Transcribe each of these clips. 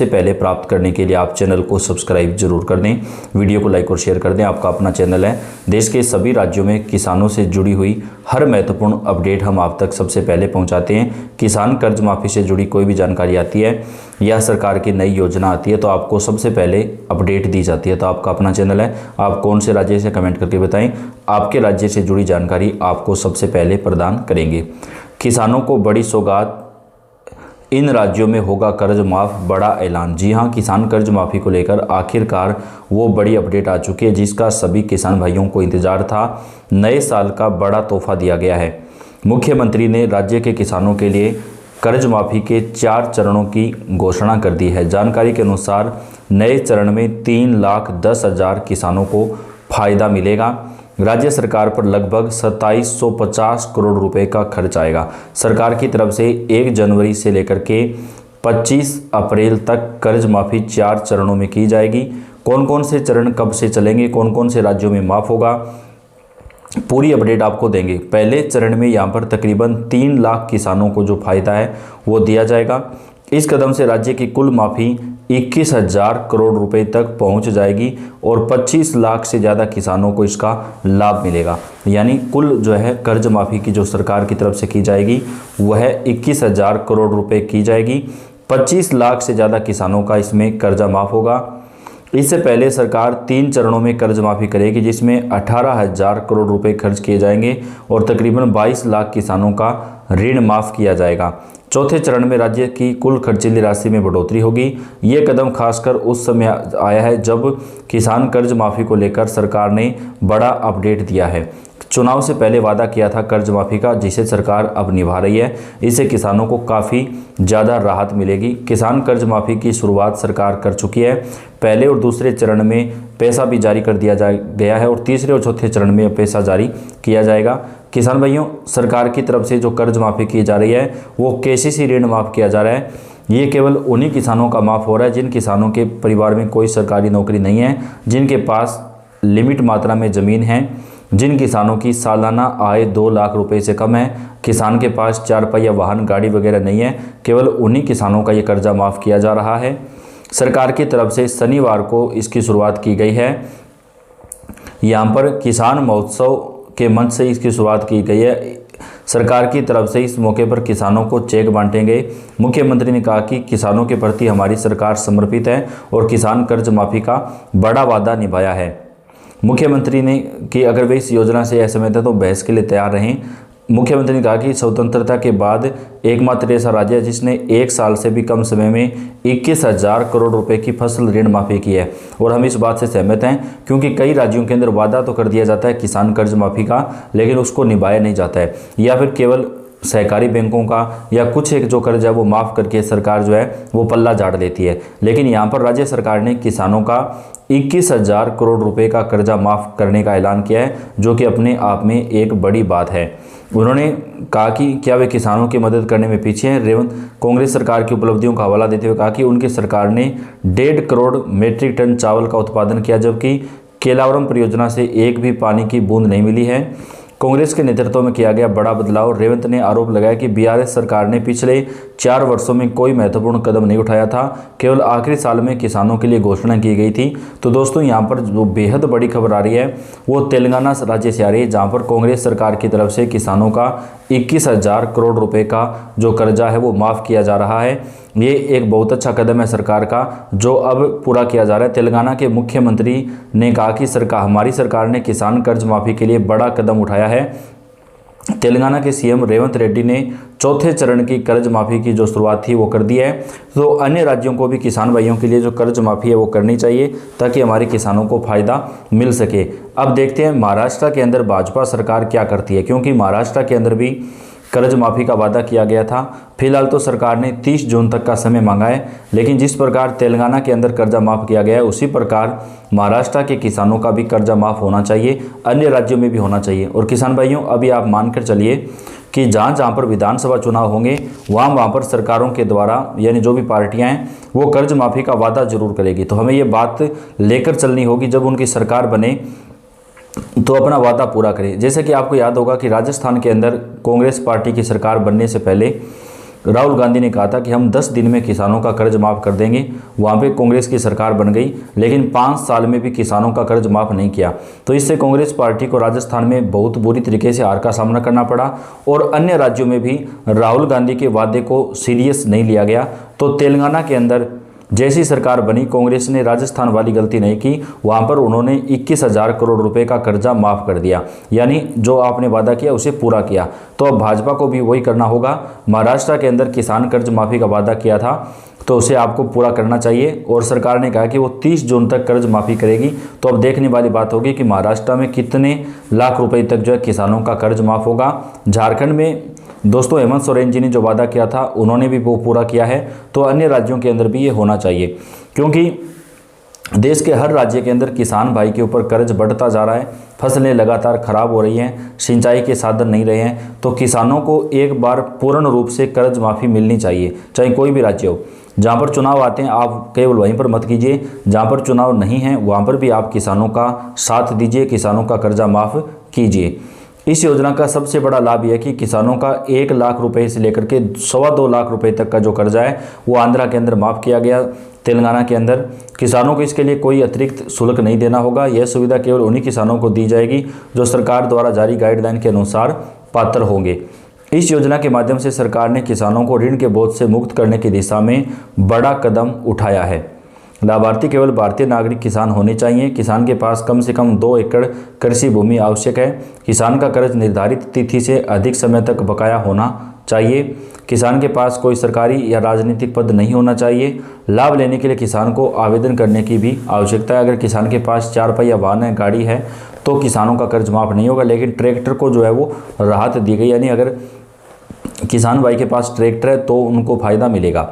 सबसे पहले प्राप्त करने के लिए आप चैनल को सब्सक्राइब जरूर कर दें, वीडियो को लाइक और शेयर कर दें। आपका अपना चैनल है। देश के सभी राज्यों में किसानों से जुड़ी हुई हर महत्वपूर्ण अपडेट हम आप तक सबसे पहले पहुंचाते हैं। किसान कर्ज माफ़ी से जुड़ी कोई भी जानकारी आती है या सरकार की नई योजना आती है तो आपको सबसे पहले अपडेट दी जाती है। तो आपका अपना चैनल है, आप कौन से राज्य से कमेंट करके बताएं, आपके राज्य से जुड़ी जानकारी आपको सबसे पहले प्रदान करेंगे। किसानों को बड़ी सौगात, इन राज्यों में होगा कर्ज माफ़, बड़ा ऐलान। जी हां, किसान कर्ज माफ़ी को लेकर आखिरकार वो बड़ी अपडेट आ चुकी है जिसका सभी किसान भाइयों को इंतजार था। नए साल का बड़ा तोहफा दिया गया है। मुख्यमंत्री ने राज्य के किसानों के लिए कर्ज माफ़ी के 4 चरणों की घोषणा कर दी है। जानकारी के अनुसार नए चरण में 3,10,000 किसानों को फायदा मिलेगा। राज्य सरकार पर लगभग 2750 करोड़ रुपए का खर्च आएगा। सरकार की तरफ से 1 जनवरी से लेकर के 25 अप्रैल तक कर्ज माफ़ी 4 चरणों में की जाएगी। कौन कौन से चरण कब से चलेंगे, कौन कौन से राज्यों में माफ़ होगा, पूरी अपडेट आपको देंगे। पहले चरण में यहाँ पर तकरीबन 3 लाख किसानों को जो फायदा है वो दिया जाएगा। इस कदम से राज्य की कुल माफ़ी 21,000 करोड़ रुपए तक पहुंच जाएगी और 25 लाख से ज़्यादा किसानों को इसका लाभ मिलेगा। यानी कुल जो है कर्ज माफ़ी की जो सरकार की तरफ से की जाएगी वह 21,000 करोड़ रुपए की जाएगी। 25 लाख से ज़्यादा किसानों का इसमें कर्जा माफ़ होगा। इससे पहले सरकार 3 चरणों में कर्ज माफ़ी करेगी जिसमें 18,000 करोड़ रुपए खर्च किए जाएंगे और तकरीबन 22 लाख किसानों का ऋण माफ़ किया जाएगा। चौथे चरण में राज्य की कुल खर्चीली राशि में बढ़ोतरी होगी। ये कदम खासकर उस समय आया है जब किसान कर्ज माफ़ी को लेकर सरकार ने बड़ा अपडेट दिया है। चुनाव से पहले वादा किया था कर्ज माफ़ी का, जिसे सरकार अब निभा रही है। इससे किसानों को काफ़ी ज़्यादा राहत मिलेगी। किसान कर्ज माफ़ी की शुरुआत सरकार कर चुकी है। पहले और दूसरे चरण में पैसा भी जारी कर दिया गया है और तीसरे और चौथे चरण में पैसा जारी किया जाएगा। किसान भाइयों, सरकार की तरफ से जो कर्ज माफ़ी की जा रही है वो केसीसी ऋण माफ़ किया जा रहा है। ये केवल उन्हीं किसानों का माफ़ हो रहा है जिन किसानों के परिवार में कोई सरकारी नौकरी नहीं है, जिनके पास लिमिट मात्रा में ज़मीन है, जिन किसानों की सालाना आय 2 लाख रुपए से कम है, किसान के पास 4 पहिया वाहन गाड़ी वगैरह नहीं है, केवल उन्हीं किसानों का ये कर्जा माफ़ किया जा रहा है। सरकार की तरफ से शनिवार को इसकी शुरुआत की गई है। यहाँ पर किसान महोत्सव के मंच से इसकी शुरुआत की गई है। सरकार की तरफ से इस मौके पर किसानों को चेक बांटे गए। मुख्यमंत्री ने कहा कि किसानों के प्रति हमारी सरकार समर्पित है और किसान कर्ज माफ़ी का बड़ा वादा निभाया है। मुख्यमंत्री ने कि अगर वे इस योजना से असहमत है तो बहस के लिए तैयार रहें। मुख्यमंत्री ने कहा कि स्वतंत्रता के बाद एकमात्र ऐसा राज्य है जिसने 1 साल से भी कम समय में 21,000 करोड़ रुपए की फसल ऋण माफ़ी की है और हम इस बात से सहमत हैं क्योंकि कई राज्यों के अंदर वादा तो कर दिया जाता है किसान कर्ज माफ़ी का, लेकिन उसको निभाया नहीं जाता है या फिर केवल सहकारी बैंकों का या कुछ एक जो कर्ज है वो माफ़ करके सरकार जो है वो पल्ला झाड़ देती है। लेकिन यहाँ पर राज्य सरकार ने किसानों का 21,000 करोड़ रुपए का कर्जा माफ़ करने का ऐलान किया है, जो कि अपने आप में एक बड़ी बात है। उन्होंने कहा कि क्या वे किसानों की मदद करने में पीछे हैं। रेवंत कांग्रेस सरकार की उपलब्धियों का हवाला देते हुए कहा कि उनकी सरकार ने 1.5 करोड़ मीट्रिक टन चावल का उत्पादन किया, जबकि केलावरम परियोजना से एक भी पानी की बूंद नहीं मिली है। कांग्रेस के नेतृत्व में किया गया बड़ा बदलाव। रेवंत ने आरोप लगाया कि बीआरएस सरकार ने पिछले 4 वर्षों में कोई महत्वपूर्ण कदम नहीं उठाया था, केवल आखिरी साल में किसानों के लिए घोषणा की गई थी। तो दोस्तों, यहाँ पर जो बेहद बड़ी खबर आ रही है वो तेलंगाना राज्य से आ रही है, जहाँ पर कांग्रेस सरकार की तरफ से किसानों का 21,000 करोड़ रुपए का जो कर्जा है वो माफ़ किया जा रहा है। ये एक बहुत अच्छा कदम है सरकार का जो अब पूरा किया जा रहा है। तेलंगाना के मुख्यमंत्री ने कहा कि हमारी सरकार ने किसान कर्ज माफ़ी के लिए बड़ा कदम उठाया है। तेलंगाना के सीएम रेवंत रेड्डी ने चौथे चरण की कर्ज माफ़ी की जो शुरुआत थी वो कर दी है। तो अन्य राज्यों को भी किसान भाइयों के लिए जो कर्ज माफ़ी है वो करनी चाहिए ताकि हमारे किसानों को फ़ायदा मिल सके। अब देखते हैं महाराष्ट्र के अंदर भाजपा सरकार क्या करती है, क्योंकि महाराष्ट्र के अंदर भी कर्ज माफ़ी का वादा किया गया था। फिलहाल तो सरकार ने 30 जून तक का समय मांगा है, लेकिन जिस प्रकार तेलंगाना के अंदर कर्जा माफ़ किया गया है उसी प्रकार महाराष्ट्र के किसानों का भी कर्जा माफ़ होना चाहिए, अन्य राज्यों में भी होना चाहिए। और किसान भाइयों, अभी आप मानकर चलिए कि जहाँ पर विधानसभा चुनाव होंगे वहाँ पर सरकारों के द्वारा यानी जो भी पार्टियां हैं वो कर्ज माफ़ी का वादा जरूर करेगी। तो हमें ये बात लेकर चलनी होगी, जब उनकी सरकार बने तो अपना वादा पूरा करें। जैसे कि आपको याद होगा कि राजस्थान के अंदर कांग्रेस पार्टी की सरकार बनने से पहले राहुल गांधी ने कहा था कि हम 10 दिन में किसानों का कर्ज माफ़ कर देंगे। वहाँ पे कांग्रेस की सरकार बन गई, लेकिन 5 साल में भी किसानों का कर्ज माफ़ नहीं किया। तो इससे कांग्रेस पार्टी को राजस्थान में बहुत बुरी तरीके से हार का सामना करना पड़ा और अन्य राज्यों में भी राहुल गांधी के वादे को सीरियस नहीं लिया गया। तो तेलंगाना के अंदर जैसी सरकार बनी, कांग्रेस ने राजस्थान वाली गलती नहीं की, वहाँ पर उन्होंने 21,000 करोड़ रुपए का कर्जा माफ़ कर दिया, यानी जो आपने वादा किया उसे पूरा किया। तो अब भाजपा को भी वही करना होगा। महाराष्ट्र के अंदर किसान कर्ज माफ़ी का वादा किया था, तो उसे आपको पूरा करना चाहिए और सरकार ने कहा कि वो 30 जून तक कर्ज माफ़ी करेगी। तो अब देखने वाली बात होगी कि महाराष्ट्र में कितने लाख रुपए तक जो है किसानों का कर्ज माफ़ होगा। झारखंड में दोस्तों हेमंत सोरेन जी ने जो वादा किया था उन्होंने भी वो पूरा किया है। तो अन्य राज्यों के अंदर भी ये होना चाहिए, क्योंकि देश के हर राज्य के अंदर किसान भाई के ऊपर कर्ज बढ़ता जा रहा है। फसलें लगातार खराब हो रही हैं, सिंचाई के साधन नहीं रहे हैं। तो किसानों को एक बार पूर्ण रूप से कर्ज माफ़ी मिलनी चाहिए, चाहे कोई भी राज्य हो। जहाँ पर चुनाव आते हैं आप केवल वहीं पर मत कीजिए, जहाँ पर चुनाव नहीं है वहाँ पर भी आप किसानों का साथ दीजिए, किसानों का कर्जा माफ़ कीजिए। इस योजना का सबसे बड़ा लाभ यह है कि किसानों का 1 लाख रुपए से लेकर के 2.25 लाख रुपए तक का जो कर्जा है वो आंध्रा के अंदर माफ़ किया गया। तेलंगाना के अंदर किसानों को इसके लिए कोई अतिरिक्त शुल्क नहीं देना होगा। यह सुविधा केवल उन्हीं किसानों को दी जाएगी जो सरकार द्वारा जारी गाइडलाइन के अनुसार पात्र होंगे। इस योजना के माध्यम से सरकार ने किसानों को ऋण के बोझ से मुक्त करने की दिशा में बड़ा कदम उठाया है। लाभार्थी केवल भारतीय नागरिक किसान होने चाहिए। किसान के पास कम से कम 2 एकड़ कृषि भूमि आवश्यक है। किसान का कर्ज निर्धारित तिथि से अधिक समय तक बकाया होना चाहिए। किसान के पास कोई सरकारी या राजनीतिक पद नहीं होना चाहिए। लाभ लेने के लिए किसान को आवेदन करने की भी आवश्यकता है। अगर किसान के पास 4 पहिया वाहन है, गाड़ी है, तो किसानों का कर्ज माफ़ नहीं होगा, लेकिन ट्रैक्टर को जो है वो राहत दी गई, यानी अगर किसान भाई के पास ट्रैक्टर है तो उनको फ़ायदा मिलेगा।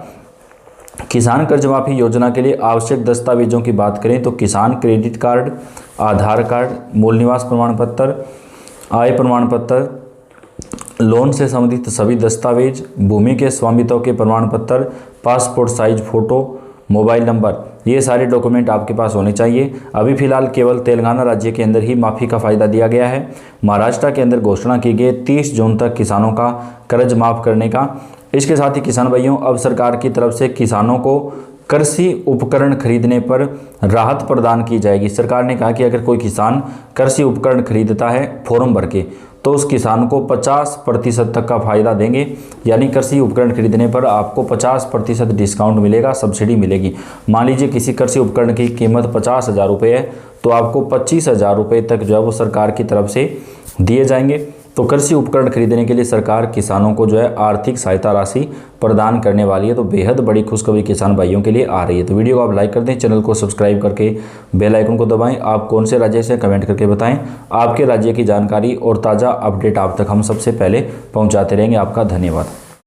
किसान कर्ज माफ़ी योजना के लिए आवश्यक दस्तावेजों की बात करें तो किसान क्रेडिट कार्ड, आधार कार्ड, मूल निवास प्रमाण पत्र, आय प्रमाण पत्र, लोन से संबंधित सभी दस्तावेज, भूमि के स्वामित्व के प्रमाण पत्र, passport size photo, mobile number, ये सारे डॉक्यूमेंट आपके पास होने चाहिए। अभी फ़िलहाल केवल तेलंगाना राज्य के अंदर ही माफ़ी का फ़ायदा दिया गया है। महाराष्ट्र के अंदर घोषणा की गई 30 जून तक किसानों का कर्ज माफ़ करने का। इसके साथ ही किसान भाइयों, अब सरकार की तरफ से किसानों को कृषि उपकरण खरीदने पर राहत प्रदान की जाएगी। सरकार ने कहा कि अगर कोई किसान कृषि उपकरण खरीदता है फॉर्म भर के, तो उस किसान को 50% तक का फ़ायदा देंगे, यानी कृषि उपकरण खरीदने पर आपको 50% डिस्काउंट मिलेगा, सब्सिडी मिलेगी। मान लीजिए किसी कृषि उपकरण की कीमत 50,000 रुपये है, तो आपको 25,000 रुपये तक जो है वो सरकार की तरफ से दिए जाएंगे। तो कृषि उपकरण खरीदने के लिए सरकार किसानों को जो है आर्थिक सहायता राशि प्रदान करने वाली है। तो बेहद बड़ी खुशखबरी किसान भाइयों के लिए आ रही है। तो वीडियो को आप लाइक कर दें, चैनल को सब्सक्राइब करके बेल आइकन को दबाएं। आप कौन से राज्य से कमेंट करके बताएं। आपके राज्य की जानकारी और ताज़ा अपडेट आप तक हम सबसे पहले पहुंचाते रहेंगे। आपका धन्यवाद।